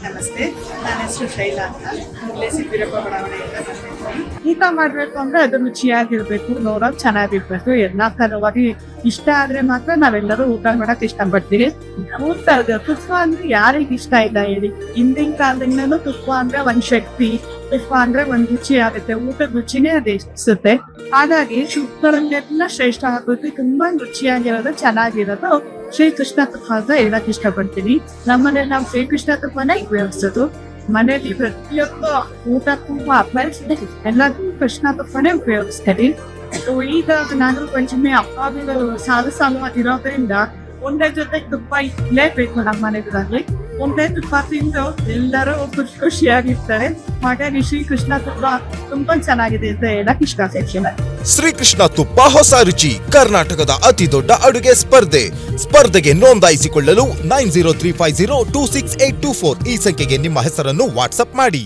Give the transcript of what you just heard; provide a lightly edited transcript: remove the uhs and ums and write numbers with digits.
ನಮಸ್ತೆ, ನನ್ನ ಹೆಸರು ಶೈಲಾ ಅಂತ. ಇಲ್ಲೇ ಸಿದ್ದಿರಪ್ಪ ಬಡಾವಣೆಯಿಂದ ಬಂದಿದ್ದೀನಿ. ಊಟ ಮಾಡಬೇಕು ಅಂದ್ರೆ ಅದು ರುಚಿಯಾಗಿರ್ಬೇಕು, ನೋಡೋದು ಚೆನ್ನಾಗಿರ್ಬೇಕು. ಎಲ್ಲಾ ತರವಾಗಿ ಇಷ್ಟ ಆದ್ರೆ ಮಾತ್ರ ನಾವೆಲ್ಲರೂ ಊಟ ಮಾಡಕ್ ಇಷ್ಟಪಡ್ತೀವಿ. ತುಪ್ಪ ಅಂದ್ರೆ ಯಾರಿಗೆ ಇಷ್ಟ ಇಲ್ಲ ಹೇಳಿ? ಹಿಂದಿನ ಕಾಲದಿಂದಲೂ ತುಪ್ಪ ಅಂದ್ರೆ ಒಂದ್ ಶಕ್ತಿ, ತುಪ್ಪ ಅಂದ್ರೆ ಒಂದ್ ರುಚಿ ಆಗುತ್ತೆ. ಊಟದ ರುಚಿನೇ ಅದು ಹೆಚ್ಚಿಸುತ್ತೆ. ಹಾಗಾಗಿ ಶುದ್ಧರನ್ನೆಲ್ಲ ಶ್ರೇಷ್ಠ ಆಗುತ್ತೆ. ತುಂಬಾ ರುಚಿಯಾಗಿರೋದು, ಚೆನ್ನಾಗಿರೋದು ಶ್ರೀಕೃಷ್ಣ ತುಪ್ಪ ಅಂತ ಹೇಳಕ್ ಇಷ್ಟಪಡ್ತೀನಿ. ನಮ್ಮನೆ ನಾವು ಶ್ರೀಕೃಷ್ಣ ತುಪ್ಪನೇ ಉಪಯೋಗಿಸೋದು. ಮನೇಲಿ ಪ್ರತಿಯೊಬ್ಬ ಊಟಕ್ಕೂ ಎಲ್ಲದೂ ಕೃಷ್ಣ ತುಪ್ಪನೇ ಉಪಯೋಗಿಸ್ತೀವಿ. ಈಗ ನಾನು ಪಂಚಮಿ ಹಬ್ಬಗಳು ಸಾಲು ಇರೋದ್ರಿಂದ ಒಂದೇ ಜೊತೆ ತುಪ್ಪ ಇರಲೇಬೇಕು. ನಮ್ಮ ಮನೆಗಳಲ್ಲಿ ಒಂದೇ ತುಪ್ಪ ತಿಂದು ಎಲ್ಲರೂ ಖುಷಿಯಾಗಿರ್ತಾರೆ. ಹಾಗಾಗಿ ಶ್ರೀಕೃಷ್ಣ ತುಪ್ಪ ತುಂಬಾ ಚೆನ್ನಾಗಿದೆ ಅಂತ ಹೇಳಕ್ ಇಷ್ಟಪಡ್ತೀನಿ. ಶ್ರೀಕೃಷ್ಣ ತುಪ್ಪ ಹೊಸ ರುಚಿ, ಕರ್ನಾಟಕದ ಅತಿ ದೊಡ್ಡ ಅಡುಗೆ ಸ್ಪರ್ಧೆಗೆ ನೋಂದಾಯಿಸಿಕೊಳ್ಳಲು 9035026824 ಈ ಸಂಖ್ಯೆಗೆ ನಿಮ್ಮ ಹೆಸರನ್ನು ವಾಟ್ಸ್ಆಪ್ ಮಾಡಿ.